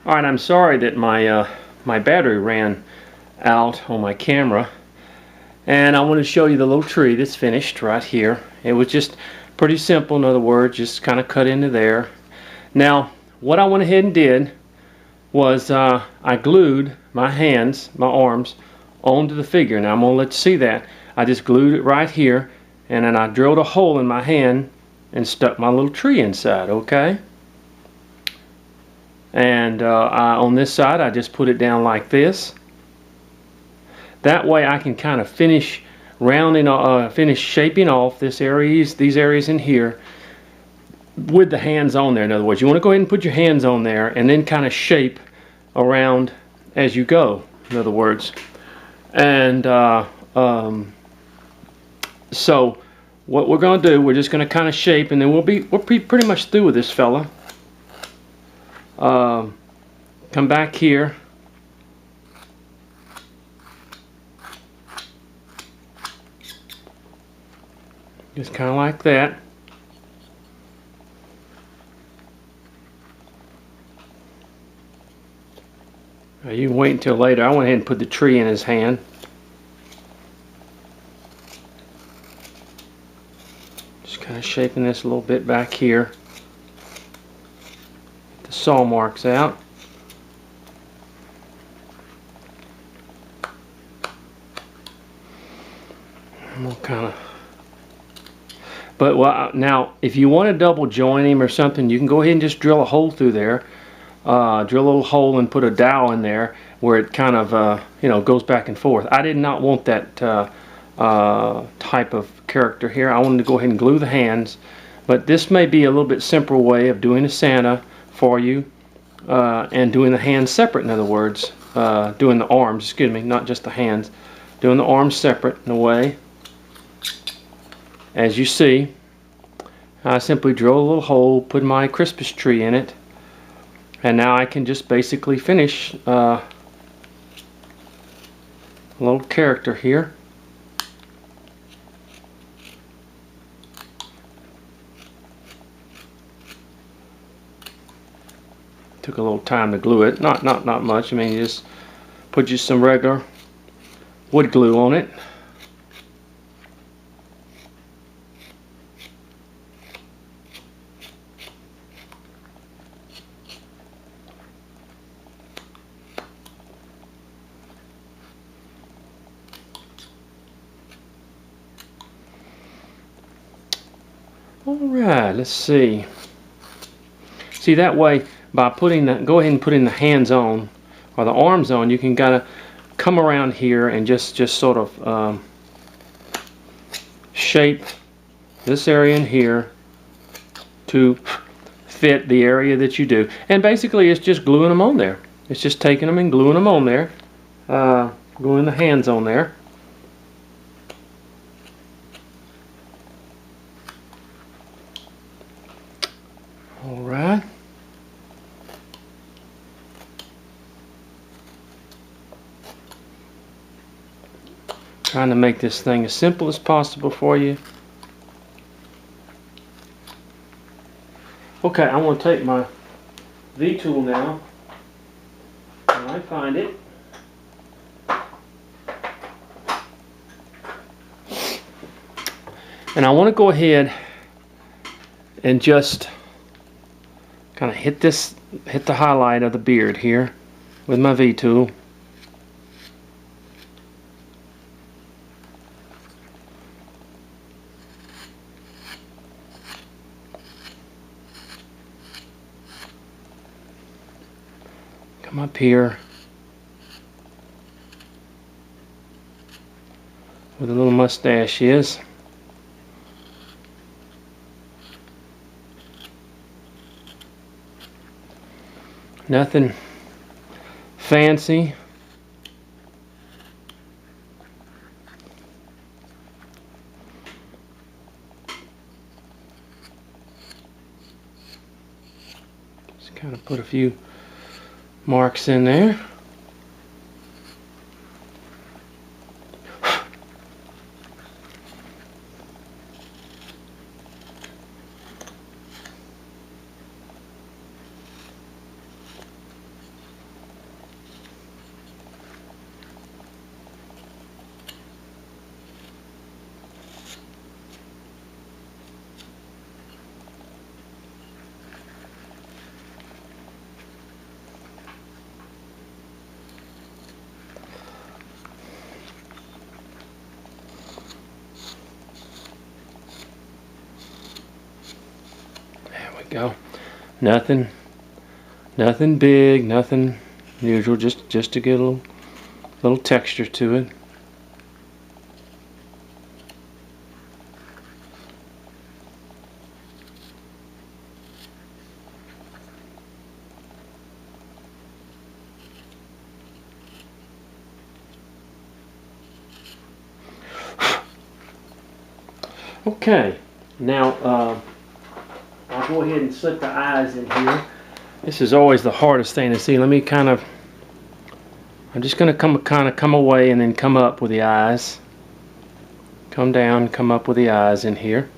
Alright, I'm sorry that my battery ran out on my camera, and I want to show you the little tree that's finished right here. It was just pretty simple, in other words, just kind of cut into there. Now, what I went ahead and did was I glued my hands, my arms, onto the figure. Now I'm going to let you see that. I just glued it right here, and then I drilled a hole in my hand and stuck my little tree inside, okay? And on this side I just put it down like this. That way I can kind of finish finish shaping off these areas in here with the hands on there. In other words, you want to go ahead and put your hands on there and then kind of shape around as you go, in other words. And so what we're going to do, we're just going to kind of shape, and then we'll be pretty much through with this fella. Come back here, just kind of like that. You can wait until later. I went ahead and put the tree in his hand. Just kind of shaping this a little bit back here. Get the saw marks out. And we'll kind of... But well, now, if you want to double join him or something, you can go ahead and just drill a hole through there. Drill a little hole and put a dowel in there where it kind of goes back and forth. I did not want that type of character here. I wanted to go ahead and glue the hands, but this may be a little bit simpler way of doing a Santa for you, and doing the hands separate. In other words, doing the arms, excuse me, not just the hands, doing the arms separate in a way. As you see, I simply drill a little hole, put my Christmas tree in it, and now I can just basically finish a little character here. Took a little time to glue it. Not much. I mean, you just put just some regular wood glue on it. Alright, let's see. See, that way, by go ahead and putting the hands on, or the arms on, you can kind of come around here and just sort of shape this area in here to fit the area that you do. And basically, it's just gluing them on there. It's just taking them and gluing them on there, gluing the hands on there. Alright. Trying to make this thing as simple as possible for you. Okay, I'm going to take my V-tool now, when I find it. And I want to go ahead and just kind of hit the highlight of the beard here with my V-tool. Come up here where the little mustache is. Nothing fancy. Just kind of put a few marks in there. Go. Nothing big, nothing unusual, just to get a little texture to it. Okay, now I'll go ahead and slip the eyes in here. This is always the hardest thing to see. Let me I'm just going to come away and then come up with the eyes. Come down, come up with the eyes in here.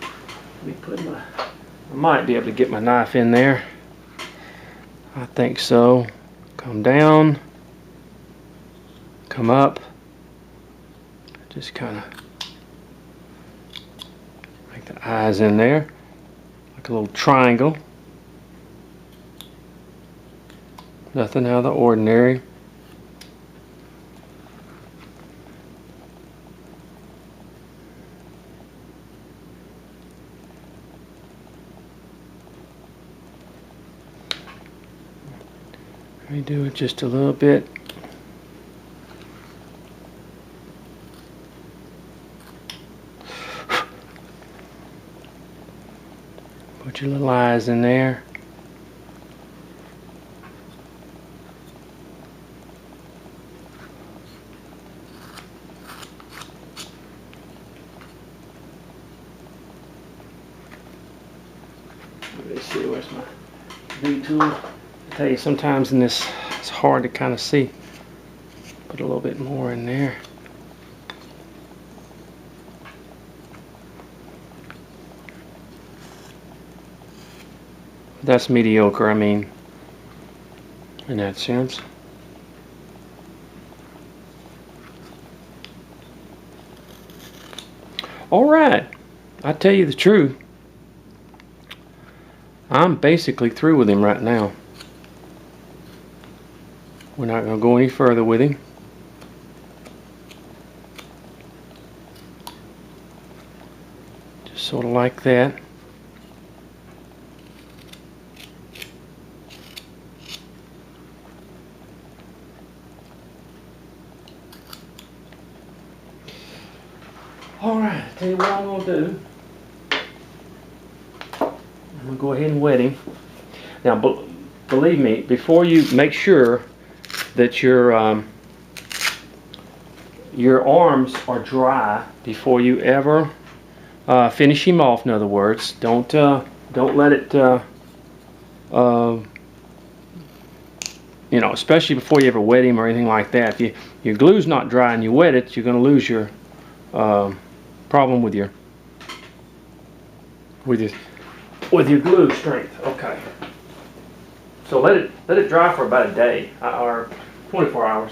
Let me put I might be able to get my knife in there. I think so. Come down, come up. Just kind of make the eyes in there, like a little triangle. Nothing out of the ordinary. Let me do it just a little bit. Put your little eyes in there. Let me see, where's my V tool? I tell you, sometimes in this, it's hard to kind of see. Put a little bit more in there. That's mediocre, I mean, in that sense. Alright, I tell you the truth, I'm basically through with him right now. We're not going to go any further with him. Just sort of like that. Alright, tell you what I'm going to do. I'm going to go ahead and wet him. Now, believe me, before you make sure that your arms are dry before you ever finish him off. In other words, don't let it you know, especially before you ever wet him or anything like that. If your glue's not dry and you wet it, you're going to lose your problem with your glue strength. Okay. So let it dry for about a day or 24 hours.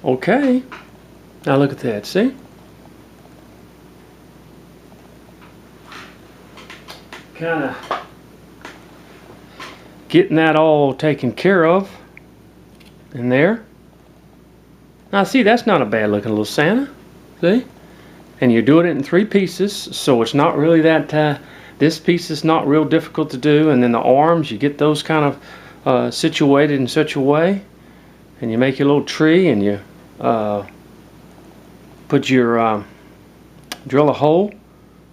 Okay, now look at that, see? Kind of getting that all taken care of in there. Now see, that's not a bad looking little Santa, see? And you're doing it in 3 pieces, so it's not really that, this piece is not real difficult to do. And then the arms, you get those kind of situated in such a way, and you make your little tree, and you put your drill a hole,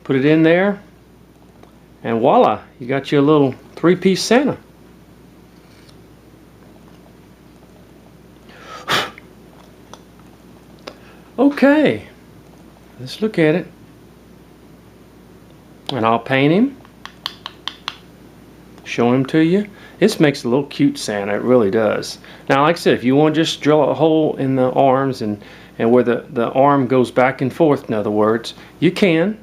put it in there, and voila, you got your little 3-piece Santa. Okay, let's look at it, and I'll paint him, show him to you. This makes a little cute Santa, it really does. Now, like I said, if you want to just drill a hole in the arms and and where the arm goes back and forth, in other words. You can,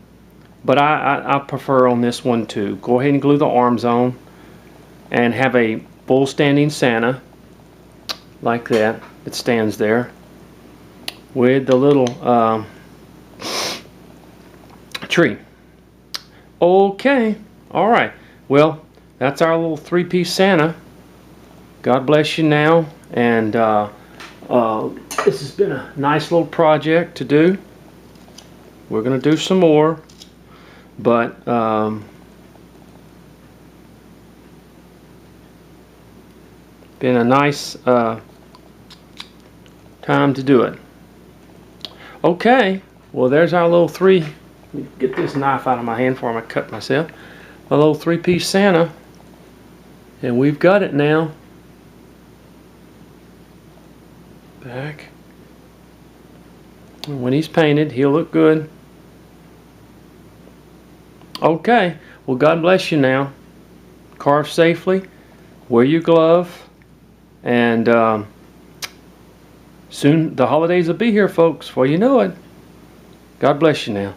but I prefer on this one to go ahead and glue the arms on and have a full standing Santa like that. It stands there with the little tree. Okay, all right. Well, that's our little three-piece Santa. God bless you now. And this has been a nice little project to do. We're going to do some more, but been a nice time to do it. Okay, well, there's our little three. Let me get this knife out of my hand before I cut myself. A little three-piece Santa, and we've got it now. Back. And when he's painted, he'll look good. Okay, well, God bless you now. Carve safely, wear your glove, and soon the holidays will be here, folks, before you know it. God bless you now.